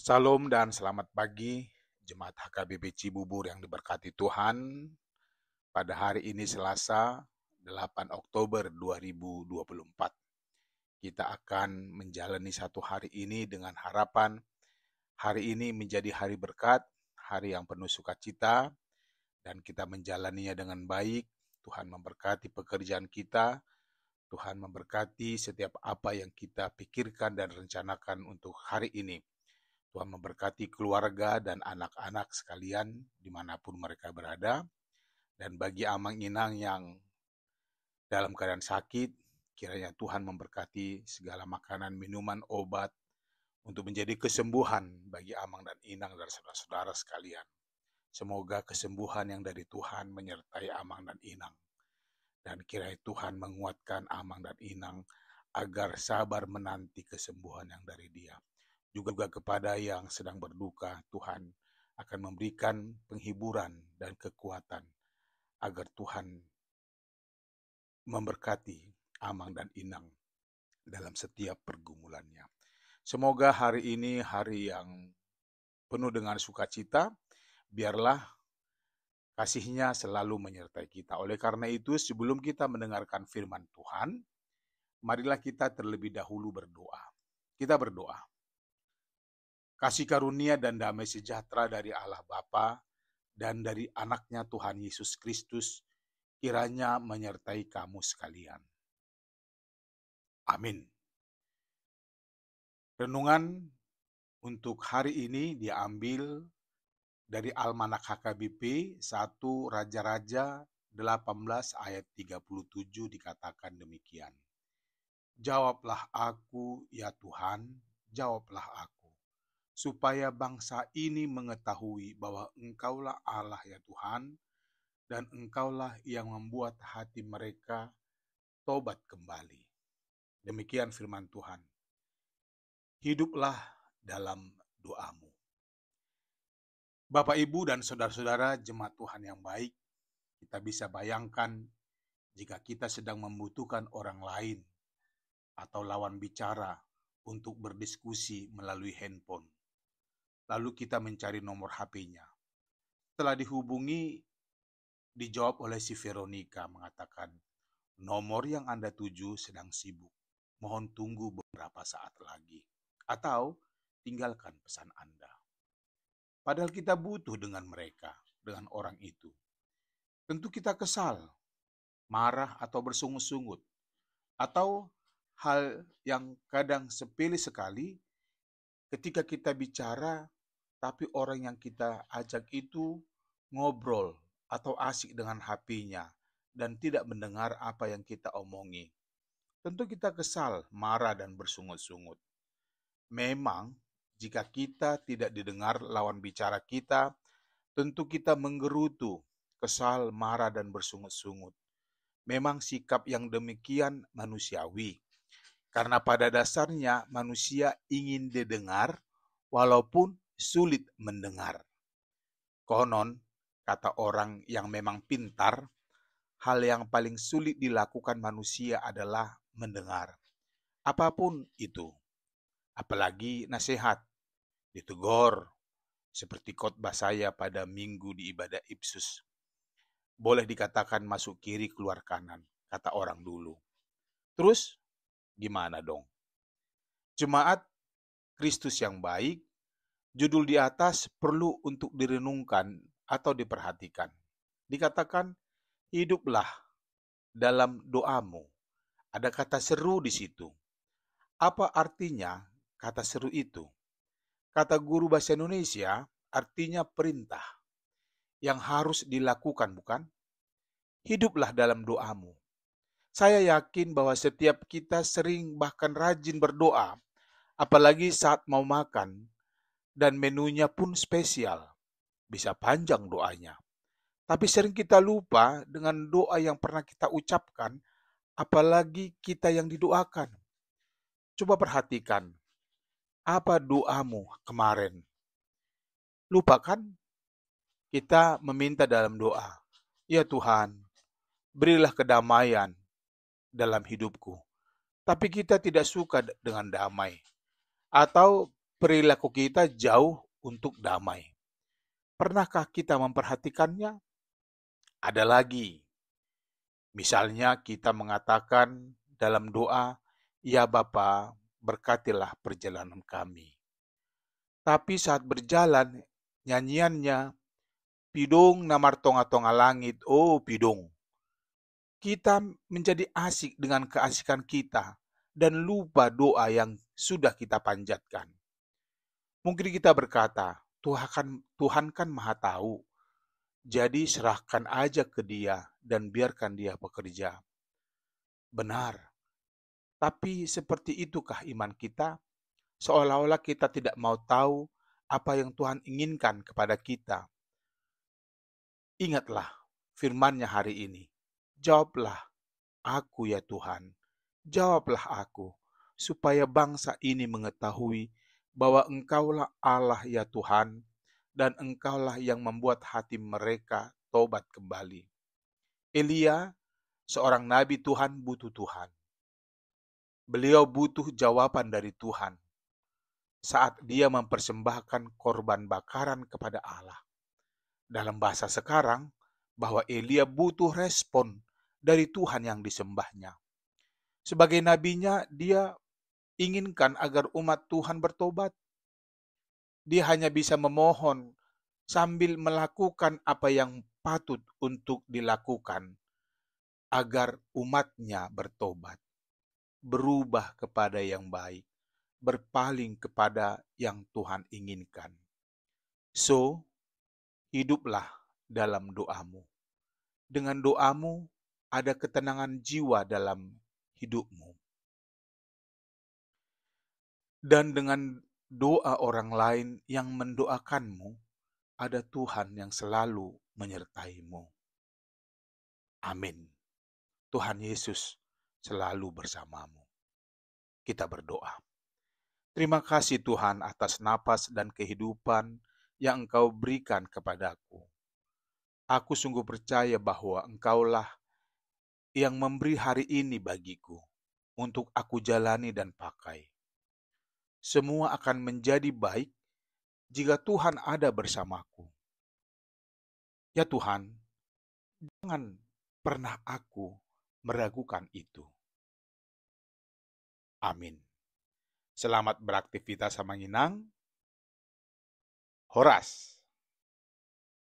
Salam dan selamat pagi, Jemaat HKBP Cibubur yang diberkati Tuhan. Pada hari ini Selasa, 8 Oktober 2024. Kita akan menjalani satu hari ini dengan harapan hari ini menjadi hari berkat, hari yang penuh sukacita, dan kita menjalaninya dengan baik. Tuhan memberkati pekerjaan kita, Tuhan memberkati setiap apa yang kita pikirkan dan rencanakan untuk hari ini. Tuhan memberkati keluarga dan anak-anak sekalian dimanapun mereka berada. Dan bagi Amang Inang yang dalam keadaan sakit, kiranya Tuhan memberkati segala makanan, minuman, obat untuk menjadi kesembuhan bagi Amang dan Inang dan saudara-saudara sekalian. Semoga kesembuhan yang dari Tuhan menyertai Amang dan Inang. Dan kiranya Tuhan menguatkan Amang dan Inang agar sabar menanti kesembuhan yang dari Dia. Juga kepada yang sedang berduka, Tuhan akan memberikan penghiburan dan kekuatan agar Tuhan memberkati Amang dan Inang dalam setiap pergumulannya. Semoga hari ini hari yang penuh dengan sukacita, biarlah kasih-Nya selalu menyertai kita. Oleh karena itu, sebelum kita mendengarkan firman Tuhan, marilah kita terlebih dahulu berdoa. Kita berdoa. Kasih karunia dan damai sejahtera dari Allah Bapa dan dari anaknya Tuhan Yesus Kristus kiranya menyertai kamu sekalian. Amin. Renungan untuk hari ini diambil dari Almanak HKBP 1 Raja-Raja 18 ayat 37 dikatakan demikian. Jawablah aku, ya Tuhan, jawablah aku, supaya bangsa ini mengetahui bahwa Engkaulah Allah ya Tuhan, dan Engkaulah yang membuat hati mereka tobat kembali. Demikian firman Tuhan. Hiduplah dalam doamu. Bapak, Ibu, dan saudara-saudara jemaat Tuhan yang baik, kita bisa bayangkan jika kita sedang membutuhkan orang lain atau lawan bicara untuk berdiskusi melalui handphone. Lalu kita mencari nomor HP-nya. Setelah dihubungi, dijawab oleh si Veronica mengatakan, nomor yang Anda tuju sedang sibuk. Mohon tunggu beberapa saat lagi. Atau tinggalkan pesan Anda. Padahal kita butuh dengan mereka, dengan orang itu. Tentu kita kesal, marah atau bersungut-sungut. Atau hal yang kadang sepele sekali ketika kita bicara, tapi orang yang kita ajak itu ngobrol atau asik dengan HP-nya dan tidak mendengar apa yang kita omongi. Tentu kita kesal, marah, dan bersungut-sungut. Memang, jika kita tidak didengar lawan bicara kita, tentu kita menggerutu, kesal, marah, dan bersungut-sungut. Memang sikap yang demikian manusiawi. Karena pada dasarnya manusia ingin didengar walaupun sulit mendengar. Konon, kata orang yang memang pintar, hal yang paling sulit dilakukan manusia adalah mendengar. Apapun itu, apalagi nasihat, ditegur, seperti khotbah saya pada minggu di ibadah Ipsus. Boleh dikatakan masuk kiri keluar kanan, kata orang dulu. Terus, gimana dong? Jemaat Kristus yang baik, judul di atas perlu untuk direnungkan atau diperhatikan. Dikatakan, hiduplah dalam doamu. Ada kata seru di situ. Apa artinya kata seru itu? Kata guru bahasa Indonesia artinya perintah yang harus dilakukan, bukan? Hiduplah dalam doamu. Saya yakin bahwa setiap kita sering bahkan rajin berdoa, apalagi saat mau makan, dan menunya pun spesial. Bisa panjang doanya. Tapi sering kita lupa dengan doa yang pernah kita ucapkan, apalagi kita yang didoakan. Coba perhatikan, apa doamu kemarin? Lupakan? Kita meminta dalam doa, ya Tuhan, berilah kedamaian dalam hidupku. Tapi kita tidak suka dengan damai. Atau perilaku kita jauh untuk damai. Pernahkah kita memperhatikannya? Ada lagi, misalnya kita mengatakan dalam doa, "Ya Bapa, berkatilah perjalanan kami." Tapi saat berjalan, nyanyiannya, "Pidung namar tonga-tonga langit, oh pidung." Kita menjadi asik dengan keasikan kita dan lupa doa yang sudah kita panjatkan. Mungkin kita berkata, Tuhan kan Maha Tahu, jadi serahkan aja ke Dia dan biarkan Dia bekerja. Benar, tapi seperti itukah iman kita? Seolah-olah kita tidak mau tahu apa yang Tuhan inginkan kepada kita. Ingatlah firman-Nya hari ini. Jawablah, aku ya Tuhan. Jawablah aku, supaya bangsa ini mengetahui bahwa Engkaulah Allah ya Tuhan, dan Engkaulah yang membuat hati mereka tobat kembali. Elia, seorang nabi Tuhan, butuh Tuhan. Beliau butuh jawaban dari Tuhan saat dia mempersembahkan korban bakaran kepada Allah. Dalam bahasa sekarang, bahwa Elia butuh respon dari Tuhan yang disembahnya. Sebagai nabinya, dia inginkan agar umat Tuhan bertobat. Dia hanya bisa memohon sambil melakukan apa yang patut untuk dilakukan agar umatnya bertobat, berubah kepada yang baik, berpaling kepada yang Tuhan inginkan. So, hiduplah dalam doamu. Dengan doamu, ada ketenangan jiwa dalam hidupmu. Dan dengan doa orang lain yang mendoakanmu, ada Tuhan yang selalu menyertaimu. Amin. Tuhan Yesus selalu bersamamu. Kita berdoa. Terima kasih Tuhan atas napas dan kehidupan yang Engkau berikan kepadaku. Aku sungguh percaya bahwa Engkaulah yang memberi hari ini bagiku untuk aku jalani dan pakai. Semua akan menjadi baik jika Tuhan ada bersamaku. Ya Tuhan, jangan pernah aku meragukan itu. Amin. Selamat beraktivitas sama Nginang. Horas.